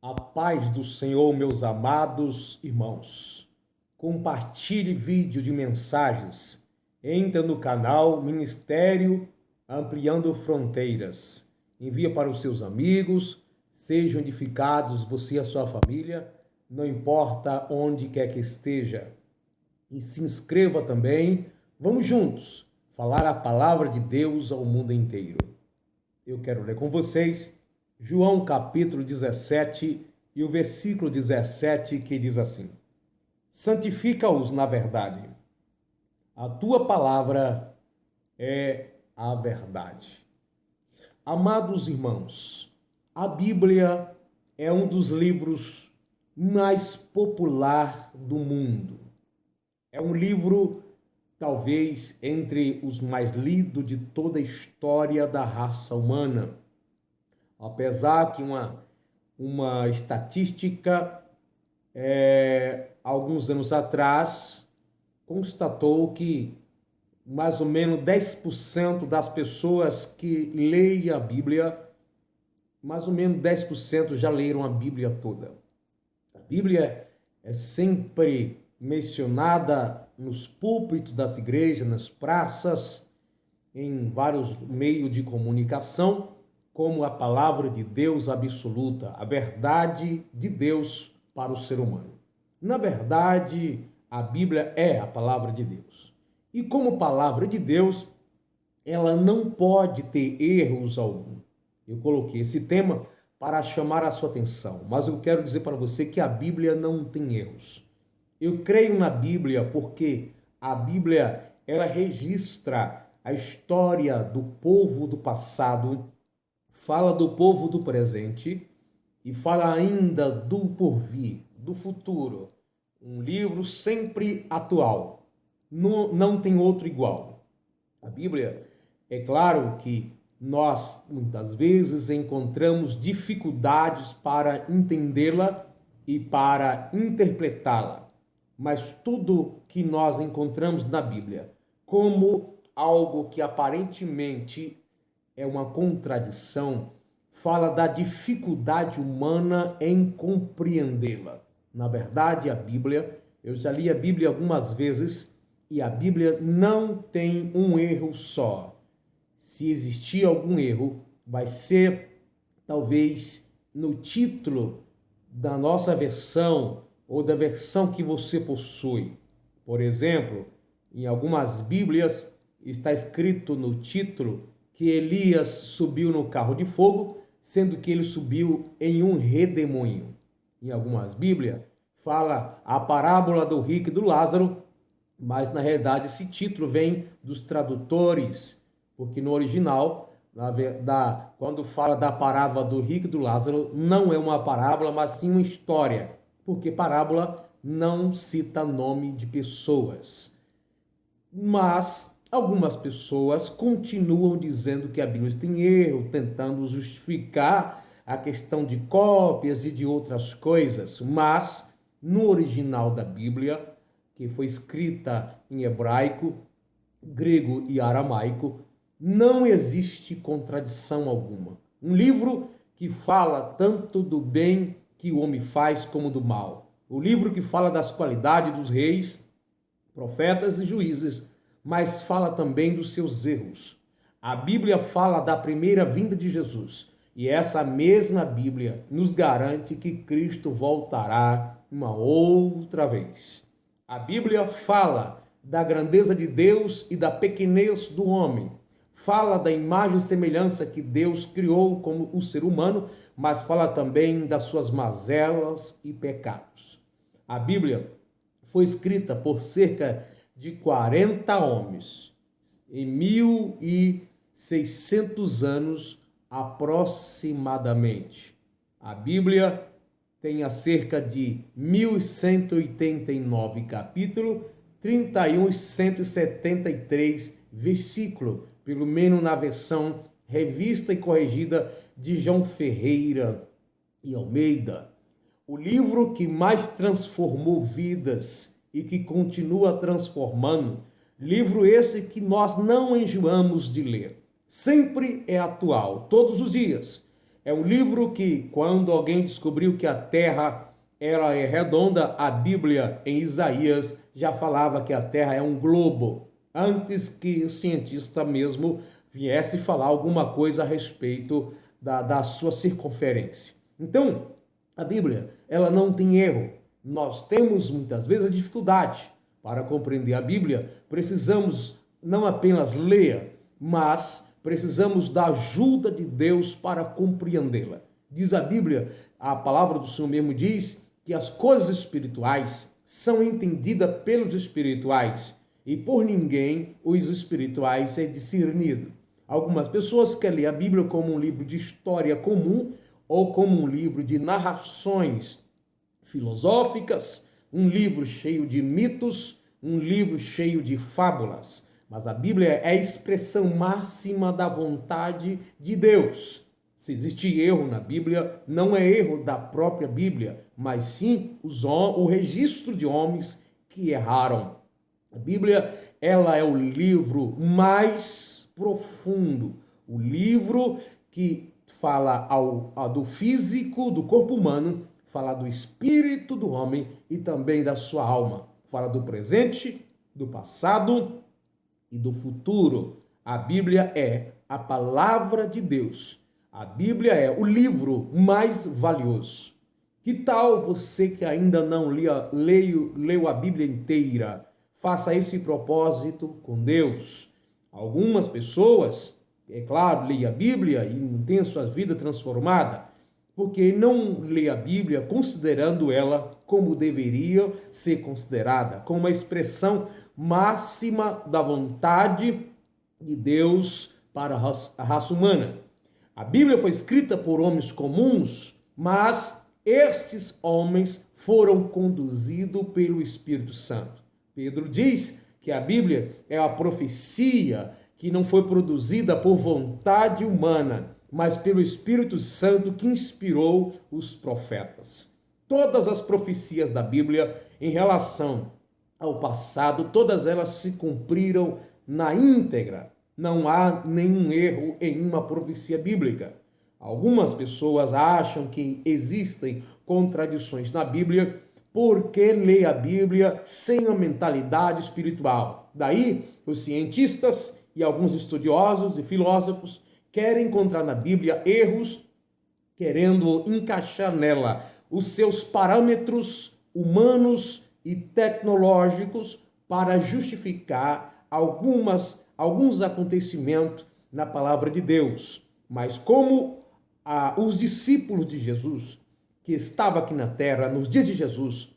A paz do Senhor, meus amados irmãos. Compartilhe vídeo de mensagens. Entra no canal Ministério Ampliando Fronteiras. Envia para os seus amigos. Sejam edificados você e a sua família, não importa onde quer que esteja. E se inscreva também. Vamos juntos falar a palavra de Deus ao mundo inteiro. Eu quero ler com vocês João capítulo 17 e o versículo 17, que diz assim: santifica-os na verdade. A tua palavra é a verdade. Amados irmãos, a Bíblia é um dos livros mais popular do mundo. É um livro, talvez, entre os mais lidos de toda a história da raça humana. Apesar que uma estatística, alguns anos atrás, constatou que mais ou menos 10% das pessoas que leem a Bíblia, mais ou menos 10% já leram a Bíblia toda. A Bíblia é sempre mencionada nos púlpitos das igrejas, nas praças, em vários meios de comunicação, como a palavra de Deus absoluta, a verdade de Deus para o ser humano. Na verdade, a Bíblia é a palavra de Deus. E como palavra de Deus, ela não pode ter erros algum. Eu coloquei esse tema para chamar a sua atenção, mas eu quero dizer para você que a Bíblia não tem erros. Eu creio na Bíblia porque a Bíblia, ela registra a história do povo do passado, fala do povo do presente e fala ainda do porvir, do futuro. Um livro sempre atual. Não tem outro igual. A Bíblia, é claro que nós muitas vezes encontramos dificuldades para entendê-la e para interpretá-la. Mas tudo que nós encontramos na Bíblia como algo que aparentemente é uma contradição, fala da dificuldade humana em compreendê-la. Na verdade, a Bíblia, eu já li a Bíblia algumas vezes e a Bíblia não tem um erro só. Se existir algum erro, vai ser talvez no título da nossa versão ou da versão que você possui. Por exemplo, em algumas Bíblias está escrito no título que Elias subiu no carro de fogo, sendo que ele subiu em um redemoinho. Em algumas Bíblias fala a parábola do rico e do Lázaro, mas na realidade esse título vem dos tradutores, porque no original, quando fala da parábola do rico e do Lázaro, não é uma parábola, mas sim uma história, porque parábola não cita nome de pessoas. Mas algumas pessoas continuam dizendo que a Bíblia tem erro, tentando justificar a questão de cópias e de outras coisas, mas no original da Bíblia, que foi escrita em hebraico, grego e aramaico, não existe contradição alguma. Um livro que fala tanto do bem que o homem faz como do mal. O livro que fala das qualidades dos reis, profetas e juízes, mas fala também dos seus erros. A Bíblia fala da primeira vinda de Jesus, e essa mesma Bíblia nos garante que Cristo voltará uma outra vez. A Bíblia fala da grandeza de Deus e da pequenez do homem. Fala da imagem e semelhança que Deus criou como o ser humano, mas fala também das suas mazelas e pecados. A Bíblia foi escrita por cerca de 40 homens, em 1600 anos aproximadamente. A Bíblia tem cerca de 1189 capítulos, 31 e 173 versículos, pelo menos na versão revista e corrigida de João Ferreira e Almeida. O livro que mais transformou vidas e que continua transformando, livro esse que nós não enjoamos de ler. Sempre é atual, todos os dias. É um livro que, quando alguém descobriu que a Terra era redonda, a Bíblia, em Isaías, já falava que a Terra é um globo, antes que o cientista mesmo viesse falar alguma coisa a respeito da sua circunferência. Então, a Bíblia, ela não tem erro. Nós temos muitas vezes a dificuldade para compreender a Bíblia. Precisamos não apenas ler, mas precisamos da ajuda de Deus para compreendê-la. Diz a Bíblia, a palavra do Senhor mesmo diz que as coisas espirituais são entendidas pelos espirituais e por ninguém os espirituais é discernido. Algumas pessoas querem ler a Bíblia como um livro de história comum ou como um livro de narrações filosóficas, um livro cheio de mitos, um livro cheio de fábulas. Mas a Bíblia é a expressão máxima da vontade de Deus. Se existe erro na Bíblia, não é erro da própria Bíblia, mas sim o registro de homens que erraram. A Bíblia, ela é o livro mais profundo, o livro que fala do físico, do corpo humano, fala do espírito do homem e também da sua alma. Fala do presente, do passado e do futuro. A Bíblia é a palavra de Deus. A Bíblia é o livro mais valioso. Que tal você que ainda não leu a Bíblia inteira? Faça esse propósito com Deus. Algumas pessoas, é claro, leem a Bíblia e não têm a sua vida transformada, porque não lê a Bíblia considerando ela como deveria ser considerada, como uma expressão máxima da vontade de Deus para a raça humana. A Bíblia foi escrita por homens comuns, mas estes homens foram conduzidos pelo Espírito Santo. Pedro diz que a Bíblia é a profecia que não foi produzida por vontade humana, mas pelo Espírito Santo que inspirou os profetas. Todas as profecias da Bíblia em relação ao passado, todas elas se cumpriram na íntegra. Não há nenhum erro em uma profecia bíblica. Algumas pessoas acham que existem contradições na Bíblia porque lê a Bíblia sem a mentalidade espiritual. Daí, os cientistas e alguns estudiosos e filósofos querem encontrar na Bíblia erros, querendo encaixar nela os seus parâmetros humanos e tecnológicos para justificar alguns acontecimentos na palavra de Deus. Mas como os discípulos de Jesus, que estavam aqui na terra nos dias de Jesus,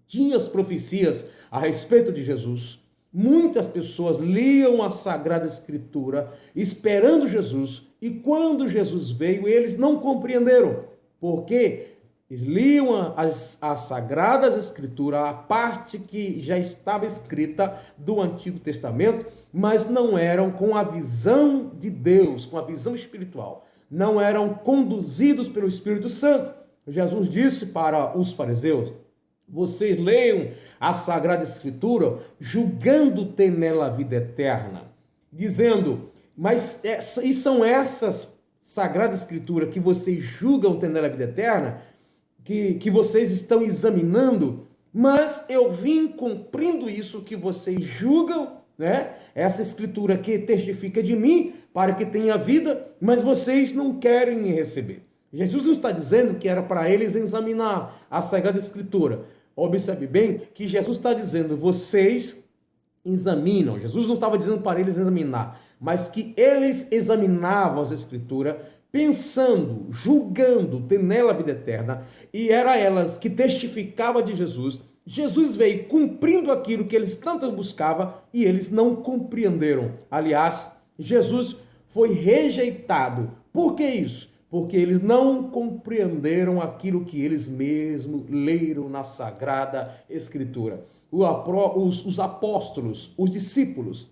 tinham as profecias a respeito de Jesus, muitas pessoas liam a Sagrada Escritura esperando Jesus, e quando Jesus veio, eles não compreenderam, porque eles liam as Sagradas Escrituras, a parte que já estava escrita do Antigo Testamento, mas não eram com a visão de Deus, com a visão espiritual, não eram conduzidos pelo Espírito Santo. Jesus disse para os fariseus: vocês leiam a Sagrada Escritura julgando ter nela a vida eterna, dizendo, mas e são essas Sagradas Escrituras que vocês julgam ter nela a vida eterna, que vocês estão examinando, mas eu vim cumprindo isso que vocês julgam, né? Essa Escritura que testifica de mim para que tenha vida, mas vocês não querem me receber. Jesus não está dizendo que era para eles examinar a Sagrada Escritura. Observe bem que Jesus está dizendo, vocês examinam. Jesus não estava dizendo para eles examinar, mas que eles examinavam as Escrituras, pensando, julgando, ter nela a vida eterna, e era elas que testificavam de Jesus. Jesus veio cumprindo aquilo que eles tanto buscavam e eles não compreenderam. Aliás, Jesus foi rejeitado. Por que isso? Porque eles não compreenderam aquilo que eles mesmos leram na Sagrada Escritura. Os apóstolos, os discípulos,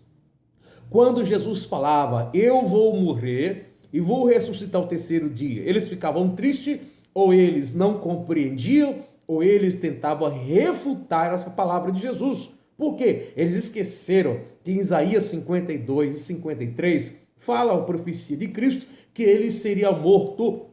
quando Jesus falava, eu vou morrer e vou ressuscitar o terceiro dia, eles ficavam tristes, ou eles não compreendiam, ou eles tentavam refutar essa palavra de Jesus. Por quê? Eles esqueceram que em Isaías 52 e 53 fala a profecia de Cristo que ele seria morto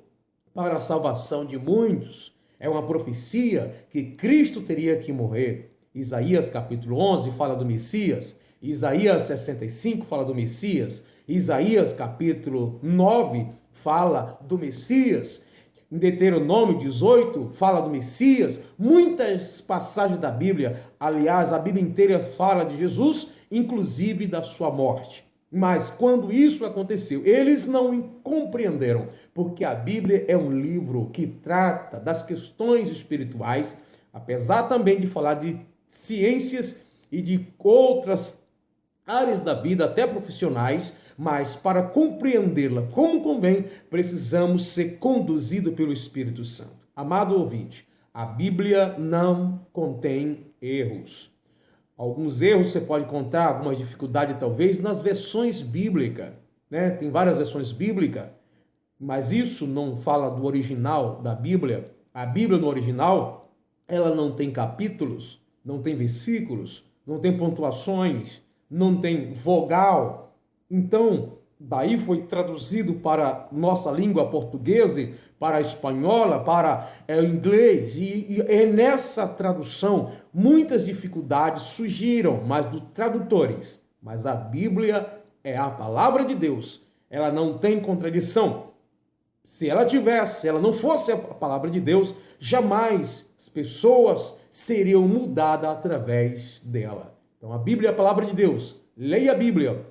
para a salvação de muitos. É uma profecia que Cristo teria que morrer. Isaías capítulo 11 fala do Messias. Isaías 65 fala do Messias. Isaías capítulo 9 fala do Messias. Em Deuteronômio 18 fala do Messias. Muitas passagens da Bíblia, aliás, a Bíblia inteira fala de Jesus, inclusive da sua morte. Mas quando isso aconteceu, eles não compreenderam, porque a Bíblia é um livro que trata das questões espirituais, apesar também de falar de ciências e de outras áreas da vida, até profissionais, mas para compreendê-la como convém, precisamos ser conduzidos pelo Espírito Santo. Amado ouvinte, a Bíblia não contém erros. Alguns erros você pode encontrar, alguma dificuldade talvez nas versões bíblicas, né? Tem várias versões bíblicas, mas isso não fala do original da Bíblia. A Bíblia no original, ela não tem capítulos, não tem versículos, não tem pontuações, não tem vogal. Então, daí foi traduzido para nossa língua portuguesa, para a espanhola, para o inglês. E nessa tradução, muitas dificuldades surgiram, mas dos tradutores. Mas a Bíblia é a palavra de Deus. Ela não tem contradição. Se ela tivesse, se ela não fosse a palavra de Deus, jamais as pessoas seriam mudadas através dela. Então, a Bíblia é a palavra de Deus. Leia a Bíblia.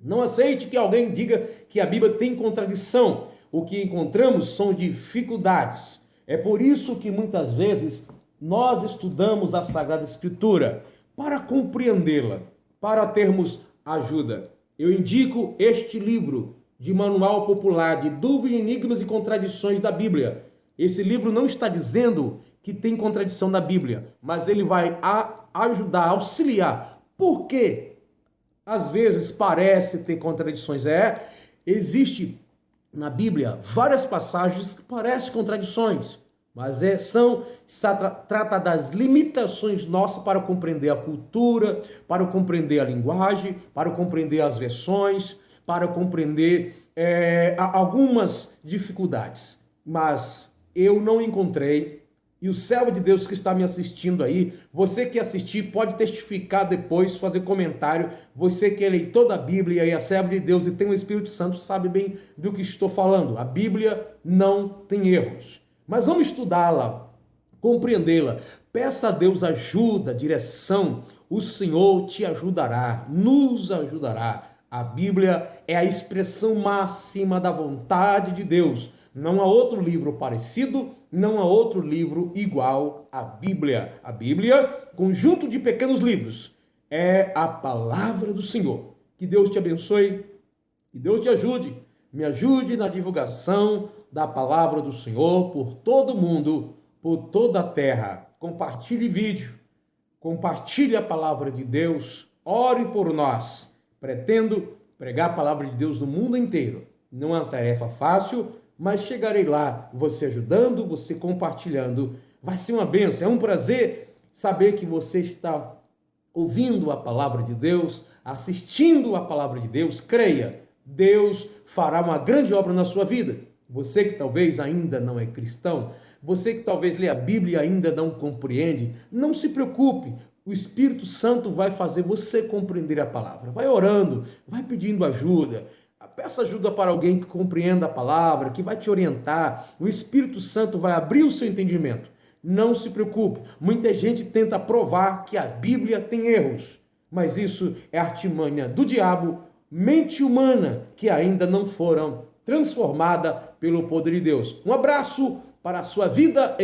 Não aceite que alguém diga que a Bíblia tem contradição. O que encontramos são dificuldades. É por isso que muitas vezes nós estudamos a Sagrada Escritura para compreendê-la, para termos ajuda. Eu indico este livro de manual popular de dúvidas, enigmas e contradições da Bíblia. Esse livro não está dizendo que tem contradição na Bíblia, mas ele vai ajudar, auxiliar. Por quê? Às vezes parece ter contradições. Existe na Bíblia várias passagens que parecem contradições, mas trata das limitações nossas para compreender a cultura, para compreender a linguagem, para compreender as versões, para compreender algumas dificuldades. Mas eu não encontrei. E o servo de Deus que está me assistindo aí, você que assistir pode testificar depois, fazer comentário. Você que é leitor da Bíblia e é servo de Deus e tem o Espírito Santo, sabe bem do que estou falando. A Bíblia não tem erros. Mas vamos estudá-la, compreendê-la. Peça a Deus ajuda, direção. O Senhor te ajudará, nos ajudará. A Bíblia é a expressão máxima da vontade de Deus. Não há outro livro parecido, não há outro livro igual à Bíblia. A Bíblia, conjunto de pequenos livros, é a palavra do Senhor. Que Deus te abençoe, que Deus te ajude. Me ajude na divulgação da palavra do Senhor por todo mundo, por toda a terra. Compartilhe vídeo, compartilhe a palavra de Deus, ore por nós. Pretendo pregar a palavra de Deus no mundo inteiro. Não é uma tarefa fácil, mas chegarei lá, você ajudando, você compartilhando. Vai ser uma bênção, é um prazer saber que você está ouvindo a palavra de Deus, assistindo a palavra de Deus. Creia, Deus fará uma grande obra na sua vida. Você que talvez ainda não é cristão, você que talvez lê a Bíblia e ainda não compreende, não se preocupe. O Espírito Santo vai fazer você compreender a palavra. Vai orando, vai pedindo ajuda. Peça ajuda para alguém que compreenda a palavra, que vai te orientar. O Espírito Santo vai abrir o seu entendimento. Não se preocupe. Muita gente tenta provar que a Bíblia tem erros, mas isso é artimanha do diabo, mente humana que ainda não foram transformadas pelo poder de Deus. Um abraço para a sua vida em